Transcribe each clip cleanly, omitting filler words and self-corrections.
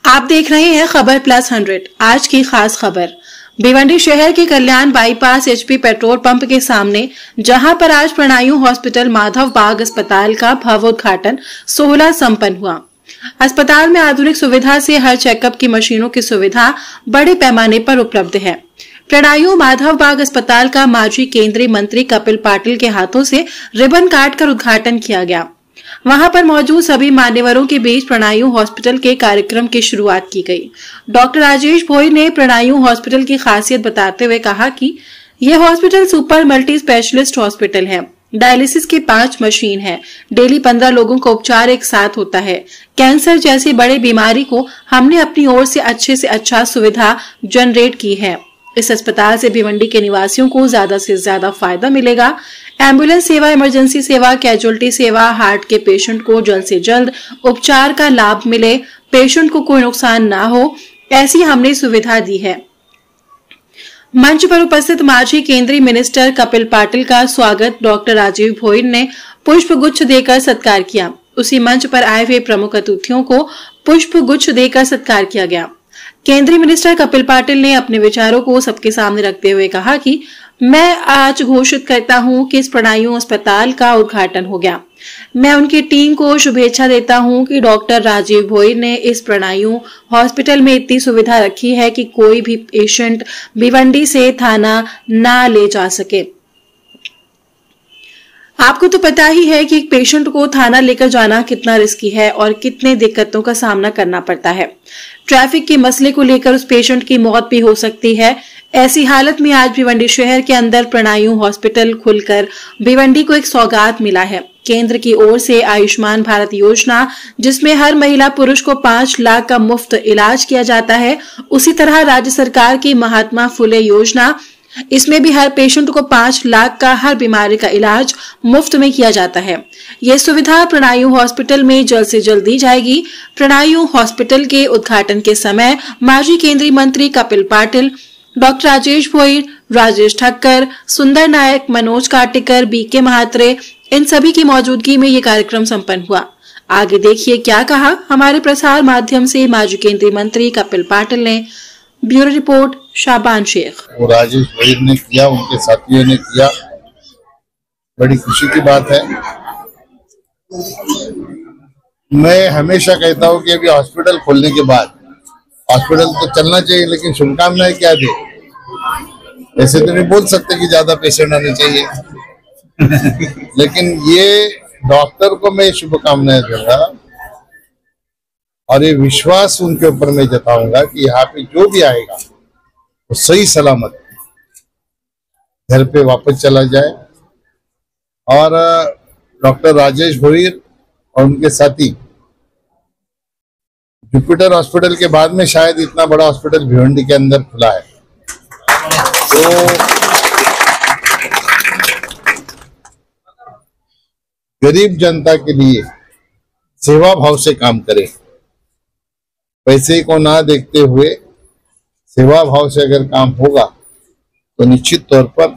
आप देख रहे हैं खबर प्लस 100। आज की खास खबर भिवंडी शहर के कल्याण बाईपास एचपी पेट्रोल पंप के सामने, जहां पर आज प्रणायु हॉस्पिटल माधव बाग अस्पताल का भव्योद्घाटन 16 संपन्न हुआ। अस्पताल में आधुनिक सुविधा से हर चेकअप की मशीनों की सुविधा बड़े पैमाने पर उपलब्ध है। प्रणायु माधव बाग अस्पताल का माजी केंद्रीय मंत्री कपिल पाटिल के हाथों से रिबन काटकर उद्घाटन किया गया। वहां पर मौजूद सभी मान्यवरों के बीच प्रणायु हॉस्पिटल के कार्यक्रम की शुरुआत की गई। डॉक्टर राजेश भोई ने प्रणायु हॉस्पिटल की खासियत बताते हुए कहा कि यह hospital super multi specialist hospital है। डायलिसिस की 5 मशीन है। डेली 15 लोगों का उपचार एक साथ होता है। कैंसर जैसी बड़ी बीमारी को हमने अपनी ओर से अच्छा सुविधा जनरेट की है। इस अस्पताल से भिवंडी के निवासियों को ज्यादा से ज्यादा फायदा मिलेगा। एम्बुलेंस सेवा, इमरजेंसी सेवा, कैजुअल्टी सेवा, हार्ट के पेशेंट को जल्द से जल्द उपचार का लाभ मिले, पेशेंट को कोई नुकसान ना हो, ऐसी हमने सुविधा दी है। मंच पर उपस्थित माजी केंद्रीय मिनिस्टर कपिल पाटिल का स्वागत डॉक्टर राजीव भोई ने पुष्प गुच्छ देकर सत्कार किया। उसी मंच पर आए हुए प्रमुख अतिथियों को पुष्प गुच्छ देकर सत्कार किया गया। केंद्रीय मिनिस्टर कपिल पाटिल ने अपने विचारों को सबके सामने रखते हुए कहा कि मैं आज घोषित करता हूं कि इस प्रणायु अस्पताल का उद्घाटन हो गया। मैं उनकी टीम को शुभेच्छा देता हूं कि डॉक्टर राजीव भोई ने इस प्रणायु हॉस्पिटल में इतनी सुविधा रखी है कि कोई भी पेशेंट भिवंडी से थाना ना ले जा सके। आपको तो पता ही है कि एक पेशेंट को थाना लेकर जाना कितना रिस्की है और कितने दिक्कतों का सामना करना पड़ता है। ट्रैफिक के मसले को लेकर उस पेशेंट की मौत भी हो सकती है। ऐसी हालत में आज भिवंडी शहर के अंदर प्रणायु हॉस्पिटल खुलकर भिवंडी को एक सौगात मिला है। केंद्र की ओर से आयुष्मान भारत योजना, जिसमें हर महिला पुरुष को 5 लाख का मुफ्त इलाज किया जाता है, उसी तरह राज्य सरकार की महात्मा फुले योजना, इसमें भी हर पेशेंट को 5 लाख का हर बीमारी का इलाज मुफ्त में किया जाता है। यह सुविधा प्रणायु हॉस्पिटल में जल्द से जल्द दी जाएगी। प्रणायु हॉस्पिटल के उद्घाटन के समय माजी केंद्रीय मंत्री कपिल पाटिल, डॉक्टर राजेश भोई, राजेश ठक्कर, सुंदर नायक, मनोज काटेकर, बीके महात्रे, इन सभी की मौजूदगी में ये कार्यक्रम संपन्न हुआ। आगे देखिए क्या कहा हमारे प्रसार माध्यम से माजी केंद्रीय मंत्री कपिल पाटिल ने। ब्यूरो रिपोर्ट, शाबान शेख। वो राजेश भोई ने किया, उनके साथियों ने किया, बड़ी खुशी की बात है। मैं हमेशा कहता हूँ कि अभी हॉस्पिटल खोलने के बाद हॉस्पिटल तो चलना चाहिए, लेकिन शुभकामनाएं क्या दे, ऐसे तो नहीं बोल सकते कि ज्यादा पेशेंट आने चाहिए लेकिन ये डॉक्टर को मैं शुभकामनाएं दूंगा और ये विश्वास उनके ऊपर मैं जताऊंगा कि यहाँ पे जो भी आएगा वो सही सलामत घर पे वापस चला जाए। और डॉक्टर राजेश भोई और उनके साथी, जुपिटर हॉस्पिटल के बाद में शायद इतना बड़ा हॉस्पिटल भिवंडी के अंदर खुला है। तो गरीब जनता के लिए सेवा भाव से काम करें, पैसे को ना देखते हुए सेवा भाव से अगर काम होगा तो निश्चित तौर पर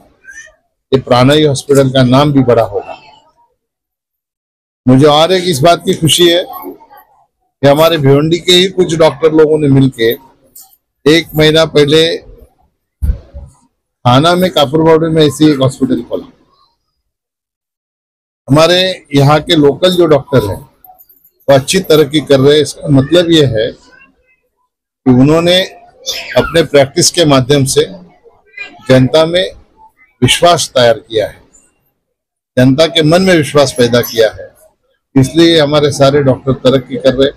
ये प्रणायु हॉस्पिटल का नाम भी बड़ा होगा। मुझे और एक इस बात की खुशी है कि हमारे भिवंडी के ही कुछ डॉक्टर लोगों ने मिलके 1 महीना पहले थाना में कापुरबाड़ी में ऐसी एक हॉस्पिटल खोला। हमारे यहाँ के लोकल जो डॉक्टर हैं वो अच्छी तरक्की कर रहे हैं। इसका मतलब ये है कि उन्होंने अपने प्रैक्टिस के माध्यम से जनता में विश्वास तैयार किया है, जनता के मन में विश्वास पैदा किया है, इसलिए हमारे सारे डॉक्टर तरक्की कर रहे।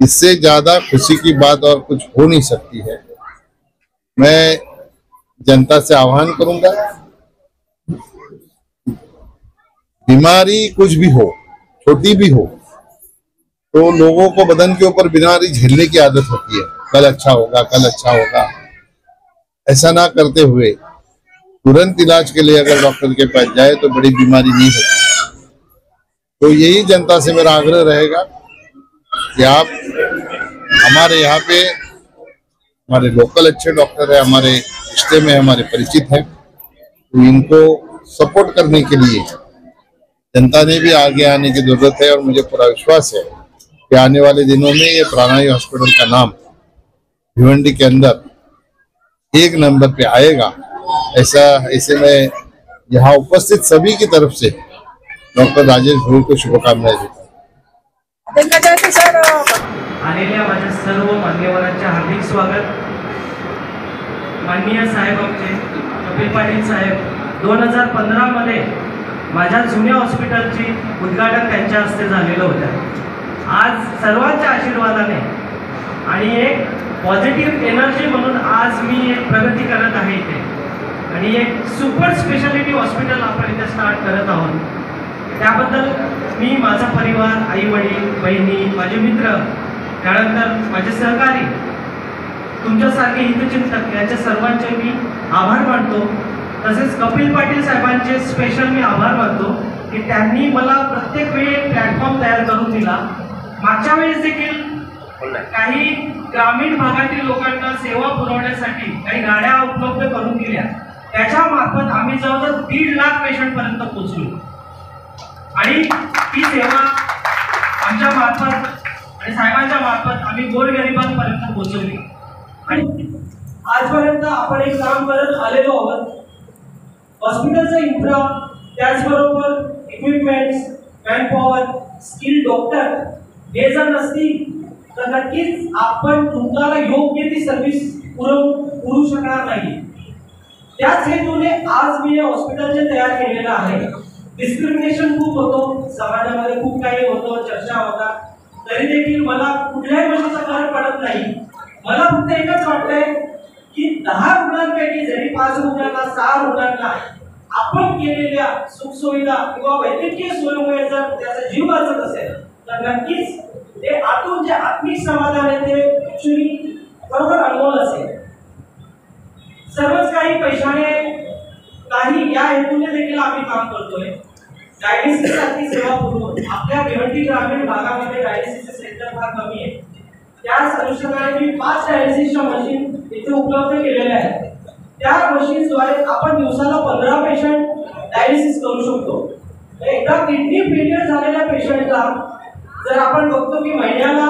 इससे ज्यादा खुशी की बात और कुछ हो नहीं सकती है। मैं जनता से आह्वान करूंगा, बीमारी कुछ भी हो, छोटी भी हो, तो लोगों को बदन के ऊपर बीमारी झेलने की आदत होती है। कल अच्छा होगा, कल अच्छा होगा, ऐसा ना करते हुए तुरंत इलाज के लिए अगर डॉक्टर के पास जाए तो बड़ी बीमारी नहीं होती। तो यही जनता से मेरा आग्रह रहेगा कि आप हमारे यहाँ पे हमारे लोकल अच्छे डॉक्टर है, हमारे रिश्ते में हमारे परिचित हैं, तो इनको सपोर्ट करने के लिए जनता ने भी आगे आने की जरूरत है। और मुझे पूरा विश्वास है कि आने वाले दिनों में ये प्राणाई हॉस्पिटल का नाम भिवंडी के अंदर 1 नंबर पे आएगा। ऐसे में यहाँ उपस्थित सभी की तरफ से डॉक्टर राजेश भोई को शुभकामनाएं देता हूं। आलेल्या माझ्या सर्व मान्यवरांचे हार्दिक स्वागत। माननीय साहेब आमचे कपिल पाटील साहेब 2015 मध्ये माझ्या जुन्या हॉस्पिटलची उद्घाटन त्यांच्या हस्ते झालेलं होतं। आज सर्वांच्या आशीर्वादाने आणि एक पॉझिटिव्ह एनर्जी म्हणून आज मी एक प्रगती करत आहे इथे आणि एक सुपर स्पेशालिटी हॉस्पिटल आपण इथे स्टार्ट करत आहोत। त्याबद्दल मी माझा परिवार, आई वडील, बहिणी, माझे मित्र, त्यानंतर माझे सहकारी, तुमच्यासारखे हितचिंतक यांच्या सर्वांचे मी आभार मानतो। तसेच कपिल पाटील साहेबांचे स्पेशल मी आभार मानतो की त्यांनी मला प्रत्येक वेळी एक प्लॅटफॉर्म तयार करून दिला। मागच्या वेळेस देखील काही ग्रामीण भागातील लोकांना सेवा पुरवण्यासाठी काही गाड्या उपलब्ध करून दिल्या, त्याच्या मार्फत आम्ही जवळजवळ 1.5 लाख पेशंटपर्यंत पोहोचलो आणि ती सेवा आमच्या मार्फत आणि साहेबांच्या मार्फत आम्ही गोरगरिबांपर्यंत पोहोचवली आणि आजपर्यंत आपण एक काम करत आलेलो आहोत। हॉस्पिटलचा इन्फ्रा, त्याचबरोबर इक्विपमेंट्स, मॅनपॉवर, स्किल डॉक्टर हे जर नसतील तर नक्कीच आपण तुम्हाला योग्य ती सर्व्हिस पुरवू शकणार नाही। त्याच हेतूने आज मी हे हॉस्पिटल जे तयार केलेलं आहे, डिस्क्रिमिनेशन खूप होतो समाजामध्ये, खूप काही होतो, चर्चा होतात, तरी देखील मला कुठल्याही गोष्टीचा फरक पडत नाही। मला फक्त एकच वाटतंय की 10 रुग्णांपैकी जरी 5 रुग्णांना 6 रुग्णांना आपण केलेल्या सुखसुविधा किंवा वैद्यकीय सोयीमुळे जर त्याचा जीव वाचत असेल तर नक्कीच ते आतून जे आत्मिक समाधान आहे ते ऍक्च्युअली बरोबर अनमोल असेल। सर्वच काही पैशाने काही या हेतूने देखील आम्ही काम करतोय। डायलिसिस सारखी सेवा पुरवून आपल्या भिवंडी ग्रामीण भागामध्ये डायलिसिसचे सेंटर फार कमी आहे। त्याच अनुषंगाने मी 5 डायलिसिसच्या मशीन इथे उपलब्ध केलेल्या आहेत। त्या मशीनद्वारे आपण दिवसाला 15 पेशंट डायलिसिस करू शकतो। एकदा किडनी फेलियर झालेल्या पेशंटला जर आपण बघतो की महिन्याला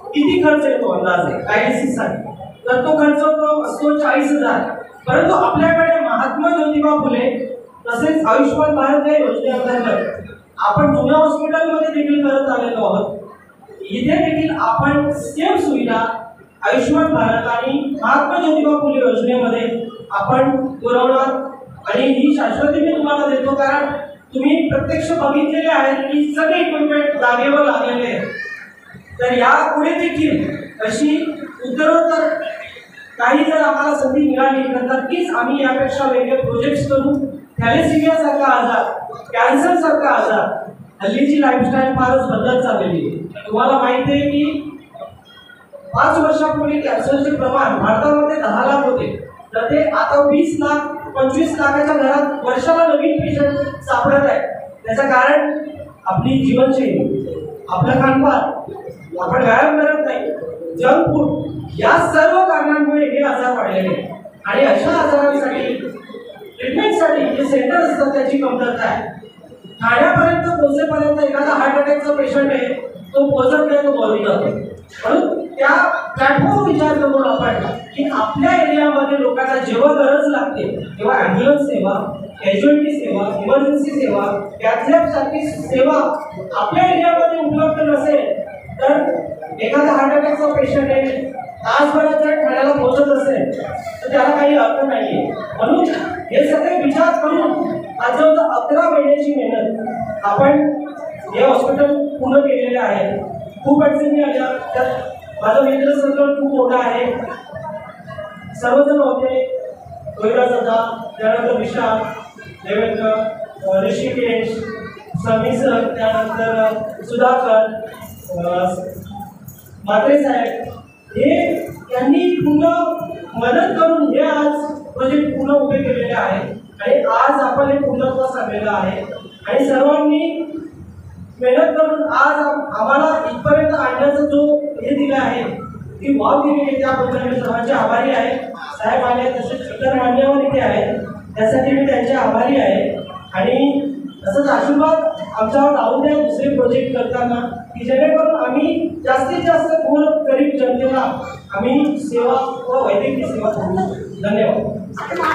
किती खर्च येतो अंदाजे डायलिसिससाठी, तर तो खर्च असतो 40,000। परंतु आपल्याकडे महात्मा ज्योतिबा फुले तसेच आयुष्यमान भारत या योजनेअंतर्गत आपण जुन्या हॉस्पिटलमध्ये देखील करत आलेलो आहोत। इथे देखील आपण सेम सुविधा आयुष्यमान भारत आणि महात्मा ज्योतिबा फुले योजनेमध्ये आपण पुरवणार आणि ही शाश्वती मी तुम्हाला देतो, कारण तुम्ही प्रत्यक्ष बघितलेले आहेत की सगळे इक्विपमेंट जागेवर लागलेले आहेत। तर यापुढे देखील अशी उत्तरोत्तर काही जर आम्हाला संधी मिळाली तर नक्कीच आम्ही यापेक्षा वेगळे प्रोजेक्ट्स करू। थॅलेसिमिया सारखा आजार, कॅन्सर सारखा आजार, हल्लीची लाईफस्टाईल फारच बदलत चाललेली आहे। तुम्हाला माहिती आहे की 5 वर्षापूर्वी कॅन्सरचे प्रमाण भारतामध्ये 10 लाख होते, तर ते आता 20 लाख 25 लाखाच्या घरात वर्षाला नवीन पेशंट सापडत आहे। त्याचं कारण आपली जीवनशैली, आपलं खानपान, आपण व्यायाम करत नाही, जंक फूड, या सर्व कारणांमुळे हे आजार वाढलेले आहेत आणि अशा आजारांसाठी ट्रीटमेंटसाठी जे सेंटर असतात त्याची कमतरता आहे। ठाण्यापर्यंत पोहोचेपर्यंत एखादा हार्ट अटॅकचा पेशंट आहे तो पोहोचत नाही, तो मरून जातो। म्हणून त्या प्लॅटफॉर्म विचार करून आपण की आपल्या एरियामध्ये लोकांना जेव्हा गरज लागते तेव्हा ॲम्ब्युलन्स सेवा, कॅज्युअल्टी सेवा, इमर्जन्सी सेवा, कॅथलॅब सारखी सेवा आपल्या एरियामध्ये उपलब्ध नसेल तर एखादा हार्ट अटॅकचा पेशंट आहे तासभरात जर ठाण्याला पोहोचत असेल तर त्याला काही अर्थ नाहीये। म्हणून हे सगळे विचार करून आज जवळजवळ 11 महिन्याची मेहनत आपण हे हॉस्पिटल पूर्ण केलेले आहे। खूप अडचणी आल्या, त्यात माझं मित्र सर्कल खूप मोठा आहे, सर्वजण होते, रोहिदास दादा, त्यानंतर विशाल, देवेंद्र, ऋषिकेश, समी सर, त्यानंतर सुधाकर, म्हात्रे साहेब, हे यांनी पूर्ण मदत करून हे आज प्रोजेक्ट पूर्ण उभे केलेले आहे आणि आज आपण हे पूर्णत्वास आणलेलं आहे आणि सर्वांनी मेहनत करून आज आम्हाला इथपर्यंत आणण्याचा जो हे दिला आहे, ती वाव दिली आहे, त्याबद्दल मी सर्वांचे आभारी आहे। साहेब आले तसेच इतर मान्यवर इथे आहेत, त्यासाठी मी त्यांचे आभारी आहे आणि तसंच आशीर्वाद आमच्यावर राहून द्या दुसरे प्रोजेक्ट करताना। की जेणेकरून आम्ही जास्तीत जास्त गरीब जनतेला आम्ही सेवा व वैद्यकीय सेवा करू. धन्यवाद.